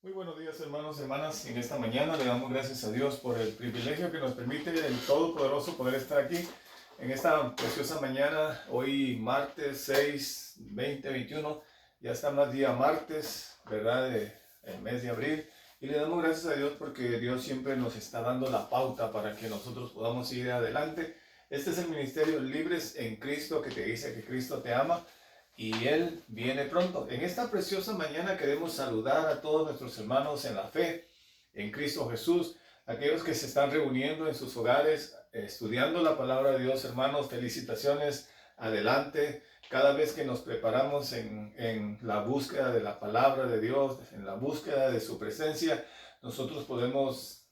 Muy buenos días, hermanos y hermanas. En esta mañana le damos gracias a Dios por el privilegio que nos permite el Todopoderoso poder estar aquí en esta preciosa mañana, hoy martes 6, 2021. Ya estamos día martes, ¿verdad? El mes de abril. Y le damos gracias a Dios porque Dios siempre nos está dando la pauta para que nosotros podamos ir adelante. Este es el Ministerio Libres en Cristo, que te dice que Cristo te ama y Él viene pronto. En esta preciosa mañana queremos saludar a todos nuestros hermanos en la fe, en Cristo Jesús, aquellos que se están reuniendo en sus hogares, estudiando la palabra de Dios. Hermanos, felicitaciones, adelante. Cada vez que nos preparamos en la búsqueda de la palabra de Dios, en la búsqueda de su presencia, nosotros podemos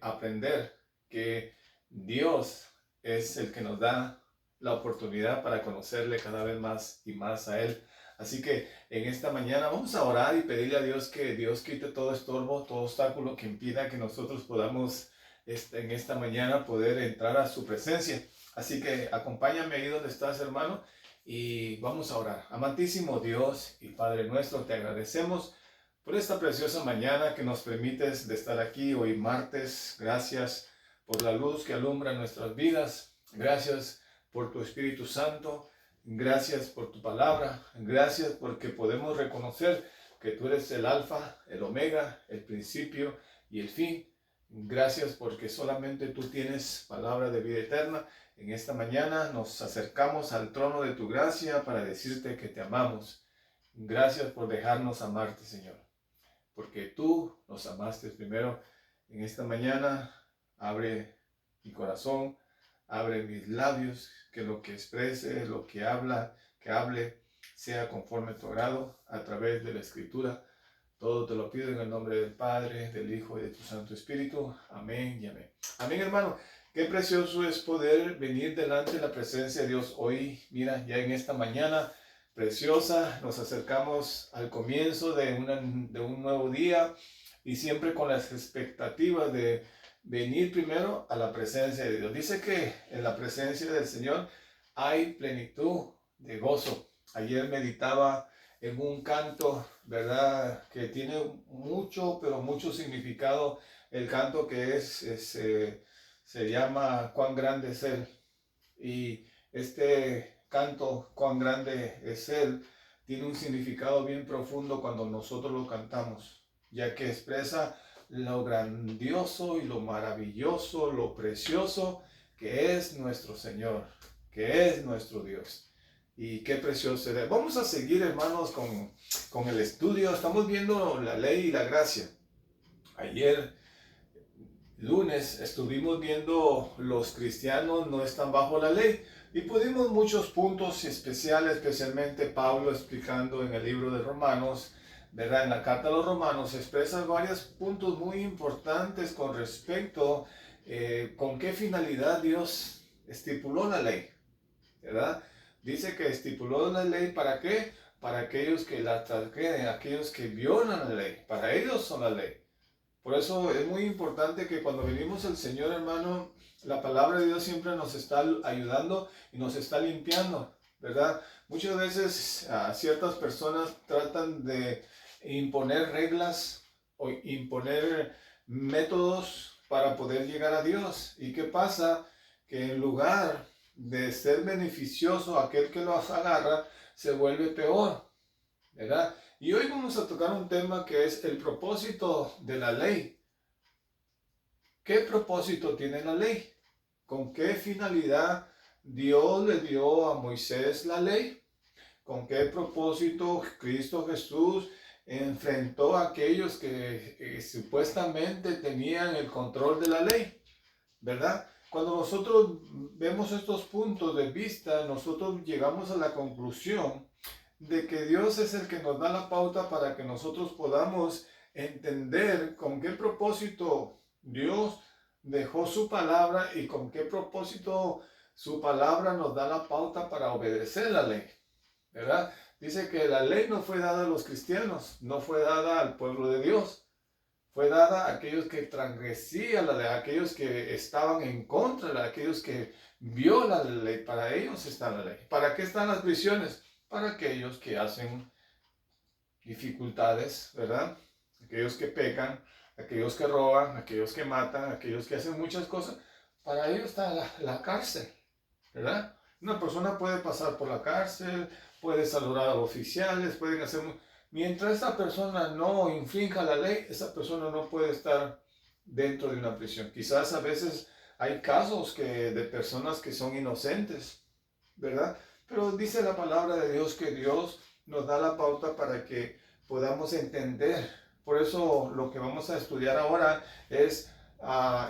aprender que Dios es el que nos da la oportunidad para conocerle cada vez más y más a Él. Así que en esta mañana vamos a orar y pedirle a Dios que Dios quite todo estorbo, todo obstáculo que impida que nosotros podamos en esta mañana poder entrar a su presencia. Así que acompáñame ahí donde estás, hermano, y vamos a orar. Amantísimo Dios y Padre nuestro, te agradecemos por esta preciosa mañana que nos permites de estar aquí hoy martes. Gracias por la luz que alumbra nuestras vidas. Gracias por tu Espíritu Santo. Gracias por tu palabra. Gracias porque podemos reconocer que tú eres el alfa, el omega, el principio y el fin. Gracias porque solamente tú tienes palabra de vida eterna. En esta mañana nos acercamos al trono de tu gracia para decirte que te amamos. Gracias por dejarnos amarte, Señor, porque tú nos amaste primero. En esta mañana abre mi corazón, abre mis labios, que lo que exprese, lo que hable, sea conforme a tu agrado a través de la Escritura. Todo te lo pido en el nombre del Padre, del Hijo y de tu Santo Espíritu. Amén y amén. Amén, hermano. Qué precioso es poder venir delante de la presencia de Dios hoy. Mira, ya en esta mañana preciosa nos acercamos al comienzo de un nuevo día y siempre con las expectativas de venir primero a la presencia de Dios. Dice que en la presencia del Señor hay plenitud de gozo. Ayer meditaba en un canto, ¿verdad? Que tiene mucho, pero mucho significado. El canto que se llama Cuán grande es Él. Y este canto, Cuán grande es Él, tiene un significado bien profundo cuando nosotros lo cantamos, ya que expresa lo grandioso y lo maravilloso, lo precioso que es nuestro Señor, que es nuestro Dios. Y qué precioso es. Vamos a seguir, hermanos, con el estudio. Estamos viendo la ley y la gracia. Ayer, lunes, estuvimos viendo los cristianos no están bajo la ley. Y pudimos muchos puntos especiales, especialmente Pablo explicando en el libro de Romanos, ¿verdad? En la carta a los Romanos expresa varios puntos muy importantes con respecto con qué finalidad Dios estipuló la ley, ¿verdad? Dice que estipuló la ley ¿para qué? Para aquellos que la transgreden, aquellos que violan la ley. Para ellos son la ley. Por eso es muy importante que cuando venimos al Señor, hermano, la palabra de Dios siempre nos está ayudando y nos está limpiando, ¿verdad? Muchas veces ciertas personas tratan de imponer reglas o imponer métodos para poder llegar a Dios. ¿Y qué pasa? Que en lugar de ser beneficioso aquel que los agarra, se vuelve peor, ¿verdad? Y hoy vamos a tocar un tema que es el propósito de la ley. ¿Qué propósito tiene la ley? ¿Con qué finalidad Dios le dio a Moisés la ley? ¿Con qué propósito Cristo Jesús enfrentó a aquellos que supuestamente tenían el control de la ley? ¿Verdad? Cuando nosotros vemos estos puntos de vista, nosotros llegamos a la conclusión de que Dios es el que nos da la pauta para que nosotros podamos entender con qué propósito Dios dejó su palabra y con qué propósito su palabra nos da la pauta para obedecer la ley, ¿verdad? Dice que la ley no fue dada a los cristianos, no fue dada al pueblo de Dios. Fue dada a aquellos que transgresían la ley, a aquellos que estaban en contra, a aquellos que violan la ley. Para ellos está la ley. ¿Para qué están las prisiones? Para aquellos que hacen dificultades, ¿verdad? aquellos que pecan, aquellos que roban, aquellos que matan, aquellos que hacen muchas cosas. Para ellos está la cárcel, ¿verdad? Una persona puede pasar por la cárcel, puede saludar a oficiales, pueden hacer... Mientras esa persona no infrinja la ley, esa persona no puede estar dentro de una prisión. Quizás a veces hay casos de personas que son inocentes, ¿verdad? Pero dice la palabra de Dios que Dios nos da la pauta para que podamos entender. Por eso lo que vamos a estudiar ahora es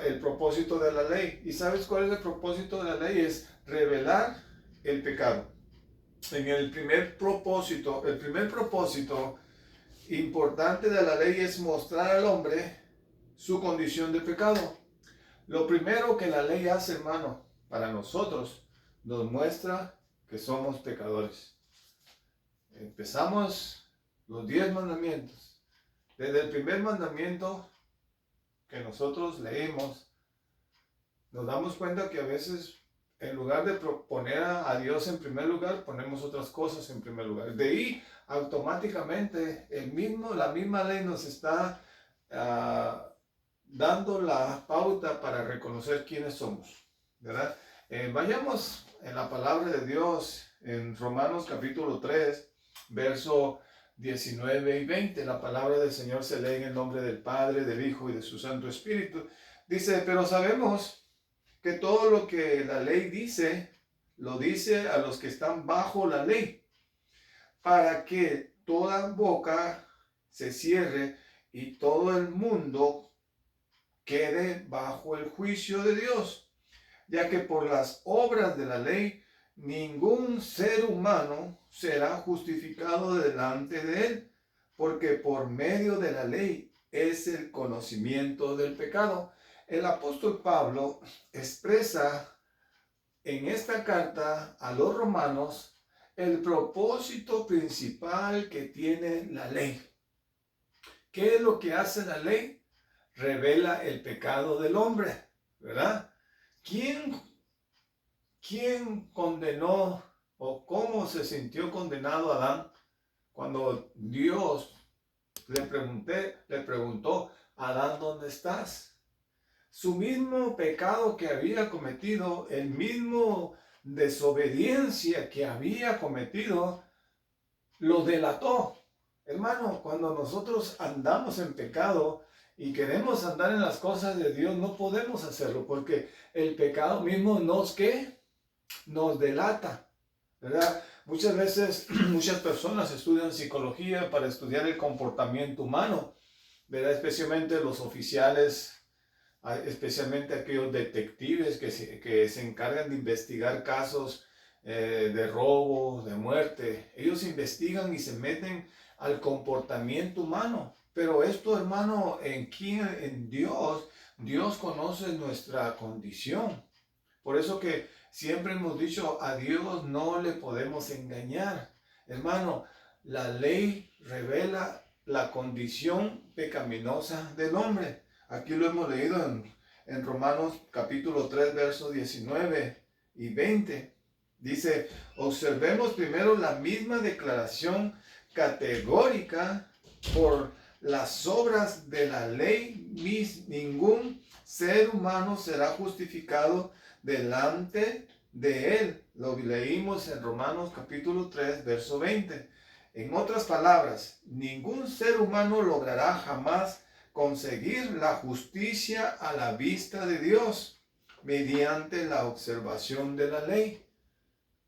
el propósito de la ley. ¿Y sabes cuál es el propósito de la ley? Es revelar el pecado. En el primer propósito importante de la ley es mostrar al hombre su condición de pecado. Lo primero que la ley hace, hermano, para nosotros, nos muestra que somos pecadores. Empezamos los 10 mandamientos. Desde el primer mandamiento que nosotros leímos, nos damos cuenta que a veces, en lugar de poner a Dios en primer lugar, ponemos otras cosas en primer lugar. De ahí, automáticamente, la misma ley nos está dando la pauta para reconocer quiénes somos, ¿verdad? Vayamos en la palabra de Dios, en Romanos capítulo 3, verso 19 y 20. La palabra del Señor se lee en el nombre del Padre, del Hijo y de su Santo Espíritu. Dice, pero sabemos que todo lo que la ley dice, lo dice a los que están bajo la ley, para que toda boca se cierre y todo el mundo quede bajo el juicio de Dios, ya que por las obras de la ley ningún ser humano será justificado delante de él, porque por medio de la ley es el conocimiento del pecado. El apóstol Pablo expresa en esta carta a los romanos el propósito principal que tiene la ley. ¿Qué es lo que hace la ley? Revela el pecado del hombre, ¿verdad? ¿Quién condenó o cómo se sintió condenado Adán cuando Dios le preguntó, Adán, ¿dónde estás? Su mismo pecado que había cometido, el mismo desobediencia que había cometido, lo delató. Hermano, cuando nosotros andamos en pecado y queremos andar en las cosas de Dios, no podemos hacerlo porque el pecado mismo nos delata, ¿verdad? Muchas veces, muchas personas estudian psicología para estudiar el comportamiento humano, ¿verdad? Especialmente los oficiales, especialmente aquellos detectives que se encargan de investigar casos de robo, de muerte. Ellos investigan y se meten al comportamiento humano. Pero esto, hermano, en Dios conoce nuestra condición. Por eso que siempre hemos dicho, a Dios no le podemos engañar. Hermano, la ley revela la condición pecaminosa del hombre. Aquí lo hemos leído en Romanos capítulo 3, versos 19 y 20. Dice, observemos primero la misma declaración categórica: por las obras de la ley, ningún ser humano será justificado delante de él. Lo leímos en Romanos capítulo 3, verso 20. En otras palabras, ningún ser humano logrará jamás conseguir la justicia a la vista de Dios mediante la observación de la ley,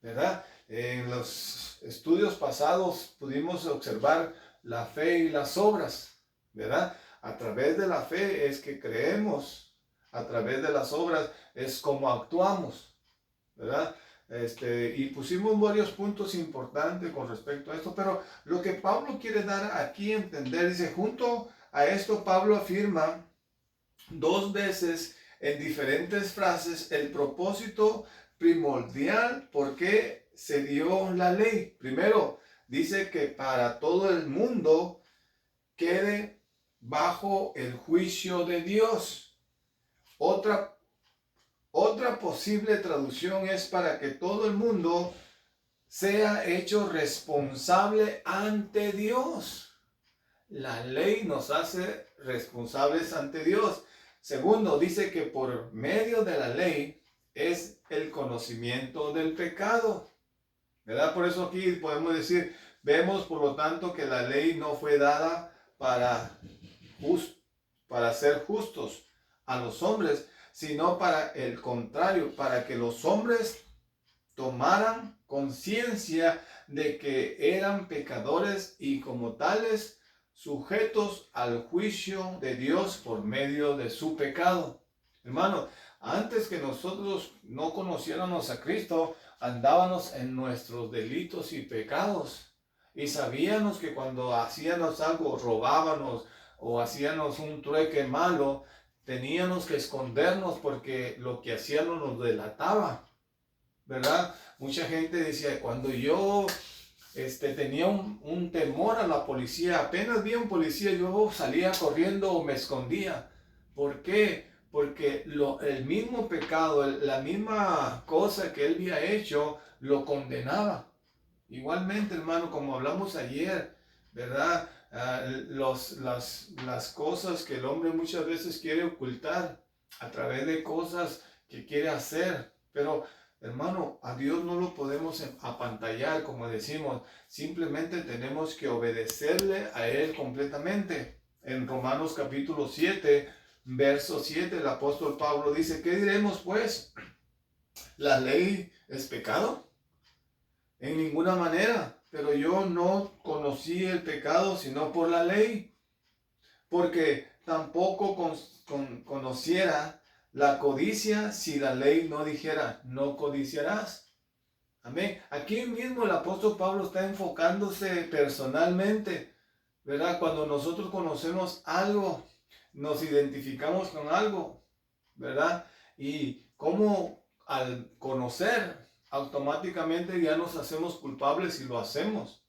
¿verdad? En los estudios pasados pudimos observar la fe y las obras, ¿verdad? A través de la fe es que creemos, a través de las obras es como actuamos, ¿verdad? Y pusimos varios puntos importantes con respecto a esto, pero lo que Pablo quiere dar aquí a entender, dice, junto a esto Pablo afirma 2 veces en diferentes frases el propósito primordial por qué se dio la ley. Primero, dice que para todo el mundo quede bajo el juicio de Dios. Otra posible traducción es para que todo el mundo sea hecho responsable ante Dios. la ley nos hace responsables ante Dios. Segundo, dice que por medio de la ley es el conocimiento del pecado, ¿verdad? Por eso aquí podemos decir, vemos por lo tanto que la ley no fue dada para ser justos a los hombres, sino para el contrario, para que los hombres tomaran conciencia de que eran pecadores y como tales sujetos al juicio de Dios por medio de su pecado. Hermano, antes que nosotros no conociéramos a Cristo, andábamos en nuestros delitos y pecados y sabíamos que cuando hacíamos algo, robábamos o hacíamos un trueque malo, teníamos que escondernos porque lo que hacíamos nos delataba, ¿verdad? Mucha gente decía, cuando yo tenía un temor a la policía, apenas vi a un policía, yo salía corriendo o me escondía. ¿Por qué? Porque el mismo pecado, la misma cosa que él había hecho, lo condenaba. Igualmente, hermano, como hablamos ayer, ¿verdad? Las cosas que el hombre muchas veces quiere ocultar a través de cosas que quiere hacer, pero hermano, a Dios no lo podemos apantallar, como decimos. Simplemente tenemos que obedecerle a Él completamente. En Romanos capítulo 7, verso 7, el apóstol Pablo dice, ¿qué diremos pues? ¿La ley es pecado? En ninguna manera. Pero yo no conocí el pecado sino por la ley, porque tampoco conociera la codicia si la ley no dijera, no codiciarás. Amén. Aquí mismo el apóstol Pablo está enfocándose personalmente, ¿verdad? Cuando nosotros conocemos algo, nos identificamos con algo, ¿verdad? Y como al conocer, automáticamente ya nos hacemos culpables y lo hacemos.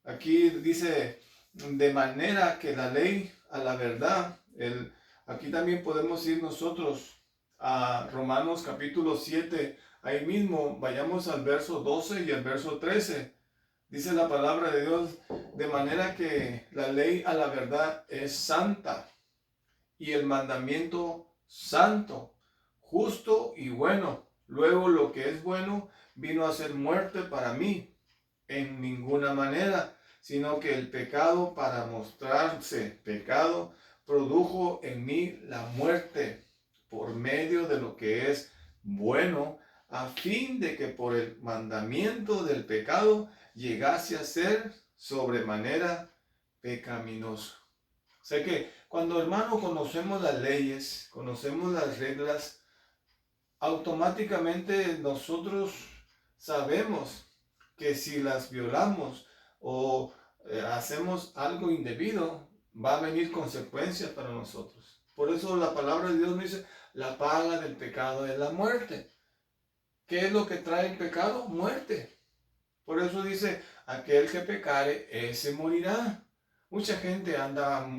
Aquí dice, de manera que la ley a la verdad, aquí también podemos ir nosotros a Romanos capítulo 7, ahí mismo, vayamos al verso 12 y al verso 13. Dice la palabra de Dios, de manera que la ley a la verdad es santa y el mandamiento santo, justo y bueno. Luego lo que es bueno vino a ser muerte para mí, en ninguna manera, sino que el pecado, para mostrarse pecado, produjo en mí la muerte por medio de lo que es bueno, a fin de que por el mandamiento del pecado llegase a ser sobremanera pecaminoso. O sea que cuando, hermano, conocemos las leyes, conocemos las reglas, automáticamente nosotros sabemos que si las violamos o hacemos algo indebido, va a venir consecuencias para nosotros. Por eso la palabra de Dios nos dice, la paga del pecado es la muerte. ¿Qué es lo que trae el pecado? Muerte. Por eso dice, aquel que pecare, ese morirá. Mucha gente anda en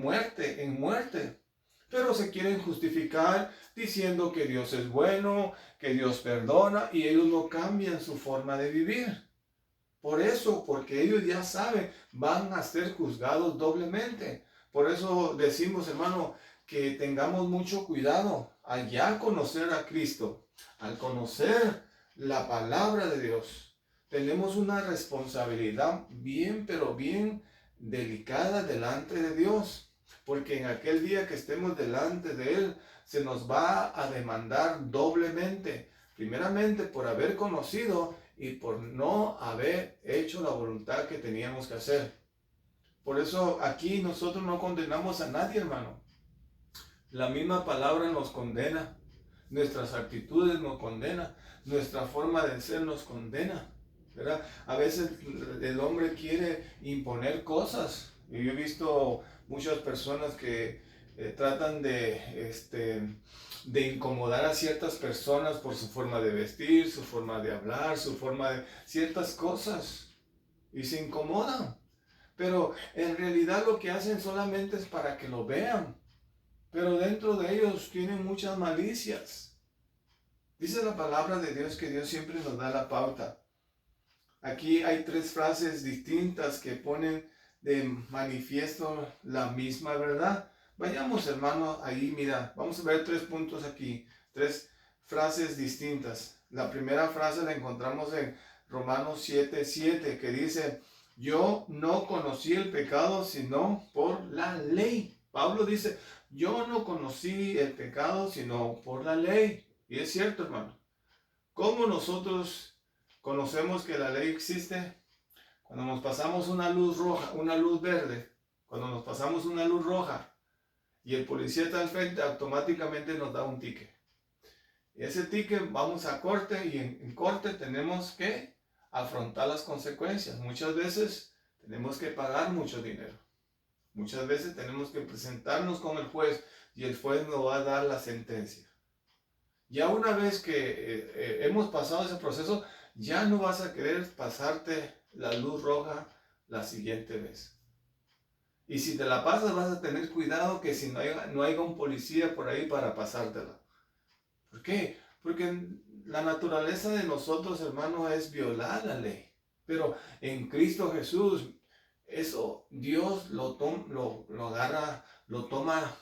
muerte, pero se quieren justificar diciendo que Dios es bueno, que Dios perdona, y ellos no cambian su forma de vivir. Por eso, porque ellos ya saben, van a ser juzgados doblemente. Por eso decimos, hermano, que tengamos mucho cuidado al ya conocer a Cristo, al conocer la palabra de Dios. Tenemos una responsabilidad bien, pero bien delicada delante de Dios, porque en aquel día que estemos delante de Él, se nos va a demandar doblemente. Primeramente por haber conocido y por no haber hecho la voluntad que teníamos que hacer. Por eso aquí nosotros no condenamos a nadie, hermano. La misma palabra nos condena, nuestras actitudes nos condenan, nuestra forma de ser nos condena, ¿verdad? A veces el hombre quiere imponer cosas. Y yo he visto muchas personas que tratan de incomodar a ciertas personas por su forma de vestir, su forma de hablar, su forma de ciertas cosas. Y se incomodan. Pero en realidad lo que hacen solamente es para que lo vean. Pero dentro de ellos tienen muchas malicias. Dice la palabra de Dios que Dios siempre nos da la pauta. Aquí hay 3 frases distintas que ponen de manifiesto la misma verdad. Vayamos, hermano, ahí, mira, vamos a ver 3 puntos aquí, 3 frases distintas. La primera frase la encontramos en Romanos 7:7, que dice: yo no conocí el pecado sino por la ley. Pablo dice: yo no conocí el pecado sino por la ley. Y es cierto, hermano. ¿Cómo nosotros conocemos que la ley existe? Cuando nos pasamos una luz roja, una luz verde, cuando nos pasamos una luz roja y el policía está al frente, automáticamente nos da un ticket. Y ese ticket vamos a corte, y en corte tenemos que afrontar las consecuencias. Muchas veces tenemos que pagar mucho dinero. Muchas veces tenemos que presentarnos con el juez y el juez nos va a dar la sentencia. Ya una vez que hemos pasado ese proceso, ya no vas a querer pasarte la luz roja la siguiente vez. Y si te la pasas, vas a tener cuidado que si no haya un policía por ahí para pasártela. ¿Por qué? Porque la naturaleza de nosotros, hermanos, es violar la ley. Pero en Cristo Jesús, eso Dios lo agarra, lo toma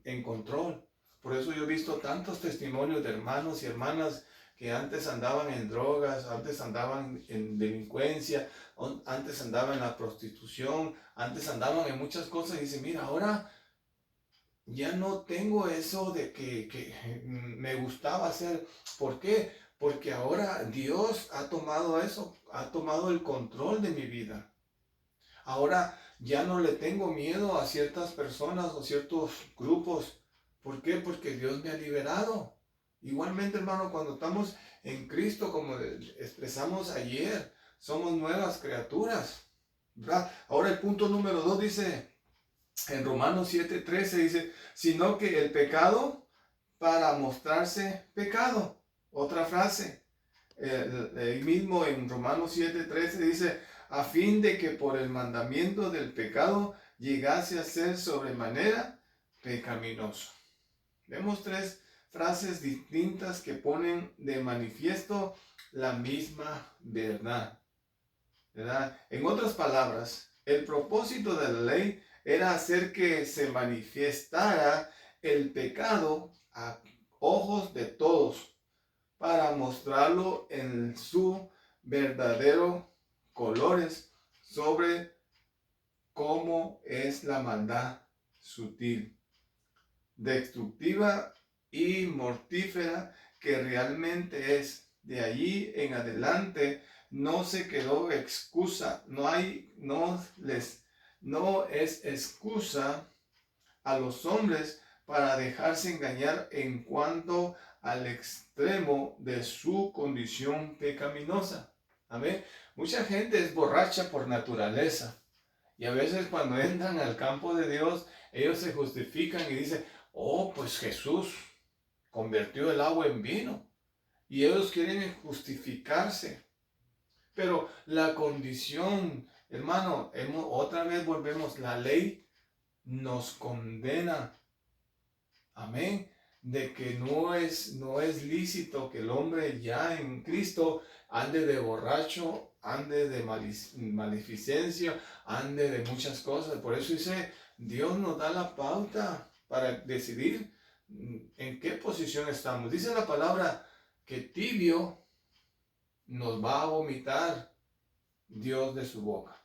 en control. Por eso yo he visto tantos testimonios de hermanos y hermanas que antes andaban en drogas, antes andaban en delincuencia, antes andaban en la prostitución, antes andaban en muchas cosas, y dicen: mira, ahora ya no tengo eso de que me gustaba hacer. ¿Por qué? Porque ahora Dios ha tomado eso, ha tomado el control de mi vida. Ahora ya no le tengo miedo a ciertas personas o ciertos grupos. ¿Por qué? Porque Dios me ha liberado. Igualmente, hermano, cuando estamos en Cristo, como expresamos ayer, somos nuevas criaturas, ¿verdad? Ahora el punto número 2 dice, en Romanos 7:13 dice: sino que el pecado para mostrarse pecado. Otra frase, el mismo en Romanos 7:13 dice: a fin de que por el mandamiento del pecado llegase a ser sobremanera pecaminoso. Vemos 3 frases distintas que ponen de manifiesto la misma verdad, ¿verdad? En otras palabras, el propósito de la ley era hacer que se manifestara el pecado a ojos de todos, para mostrarlo en su verdadero colores, sobre cómo es la maldad sutil, destructiva y mortífera que realmente es. De allí en adelante no se quedó excusa, no es excusa a los hombres para dejarse engañar en cuanto al extremo de su condición pecaminosa. Amén. Mucha gente es borracha por naturaleza, y a veces cuando entran al campo de Dios, ellos se justifican y dicen: oh, pues Jesús convirtió el agua en vino. Y ellos quieren justificarse. Pero la condición, hermano, otra vez volvemos, la ley nos condena. Amén. De que no es lícito que el hombre ya en Cristo ande de borracho, ande de maleficencia, ande de muchas cosas. Por eso dice, Dios nos da la pauta para decidir en qué posición estamos. Dice la palabra que tibio nos va a vomitar Dios de su boca.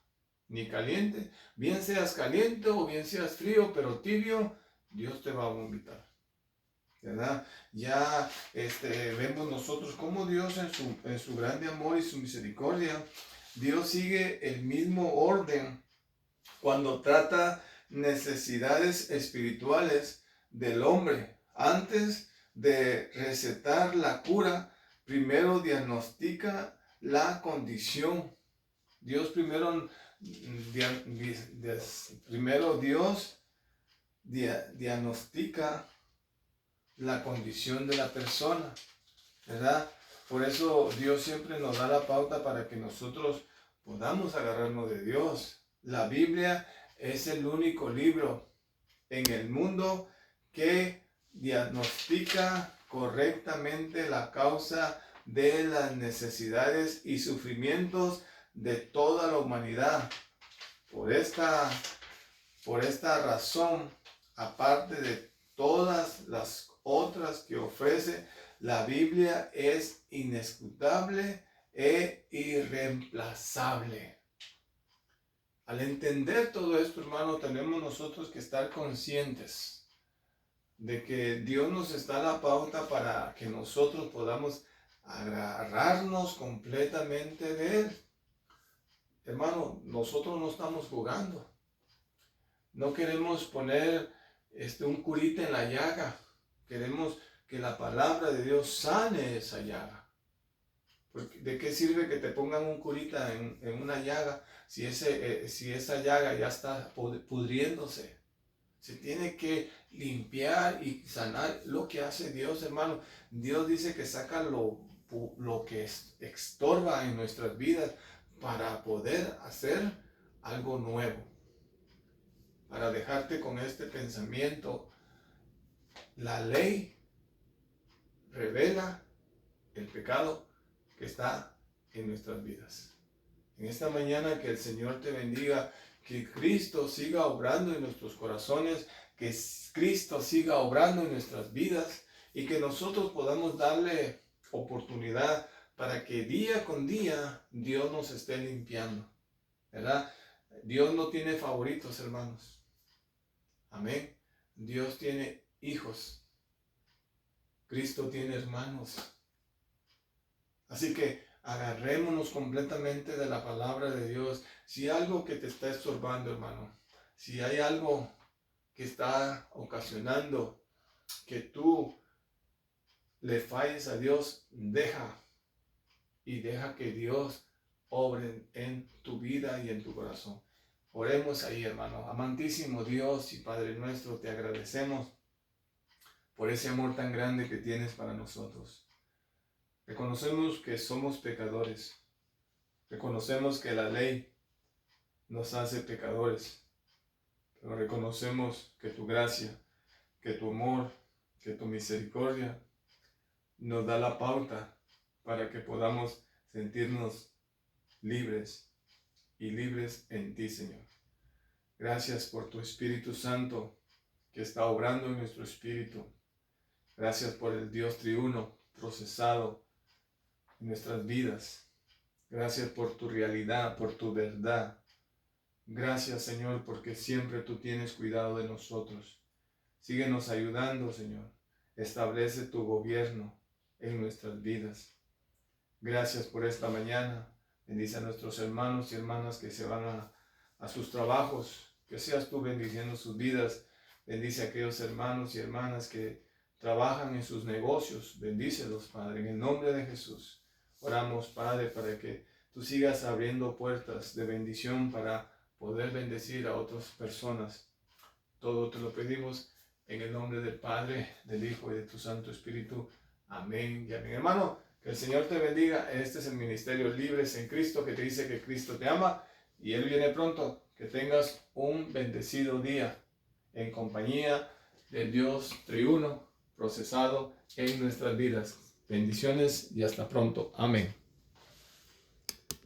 Ni caliente, bien seas caliente o bien seas frío, pero tibio, Dios te va a vomitar, ¿verdad? Ya vemos nosotros cómo Dios en su grande amor y su misericordia, Dios sigue el mismo orden cuando trata necesidades espirituales del hombre. Antes de recetar la cura, primero diagnostica la condición. Dios primero Dios diagnostica la condición de la persona, ¿verdad? Por eso Dios siempre nos da la pauta para que nosotros podamos agarrarnos de Dios. La Biblia es el único libro en el mundo que diagnostica correctamente la causa de las necesidades y sufrimientos de toda la humanidad. por esta razón, aparte de todas las otras que ofrece, la Biblia es inescrutable e irreemplazable. Al entender todo esto, hermano, tenemos nosotros que estar conscientes de que Dios nos está a la pauta para que nosotros podamos agarrarnos completamente de Él. Hermano, nosotros no estamos jugando. No queremos poner un curita en la llaga. Queremos que la palabra de Dios sane esa llaga. Porque ¿de qué sirve que te pongan un curita en una llaga si esa llaga ya está pudriéndose? Se tiene que limpiar y sanar. Lo que hace Dios, hermano. Dios dice que saca lo que estorba en nuestras vidas para poder hacer algo nuevo. Para dejarte con este pensamiento, la ley revela el pecado que está en nuestras vidas. En esta mañana que el Señor te bendiga, que Cristo siga obrando en nuestros corazones, que Cristo siga obrando en nuestras vidas y que nosotros podamos darle oportunidad para que día con día Dios nos esté limpiando, ¿verdad? Dios no tiene favoritos, hermanos. Amén. Dios tiene hijos. Cristo tiene hermanos. Así que agarrémonos completamente de la palabra de Dios. Si hay algo que te está estorbando, hermano, si hay algo que está ocasionando que tú le falles a Dios, deja que Dios obre en tu vida y en tu corazón. Oremos ahí, hermano. Amantísimo Dios y Padre nuestro, te agradecemos por ese amor tan grande que tienes para nosotros. Reconocemos que somos pecadores. Reconocemos que la ley nos hace pecadores. Pero reconocemos que tu gracia, que tu amor, que tu misericordia nos da la pauta para que podamos sentirnos libres y libres en ti, Señor. Gracias por tu Espíritu Santo que está obrando en nuestro espíritu. Gracias por el Dios triuno procesado en nuestras vidas. Gracias por tu realidad, por tu verdad. Gracias, Señor, porque siempre tú tienes cuidado de nosotros. Síguenos ayudando, Señor. Establece tu gobierno en nuestras vidas. Gracias por esta mañana. Bendice a nuestros hermanos y hermanas que se van a sus trabajos. Que seas tú bendiciendo sus vidas. Bendice a aquellos hermanos y hermanas que trabajan en sus negocios. Bendícelos, Padre, en el nombre de Jesús. Oramos, Padre, para que tú sigas abriendo puertas de bendición para poder bendecir a otras personas. Todo te lo pedimos en el nombre del Padre, del Hijo y de tu Santo Espíritu. Amén y amén. Hermano, que el Señor te bendiga. Este es el Ministerio Libres en Cristo, que te dice que Cristo te ama y Él viene pronto. Que tengas un bendecido día en compañía del Dios triuno procesado en nuestras vidas. Bendiciones y hasta pronto. Amén.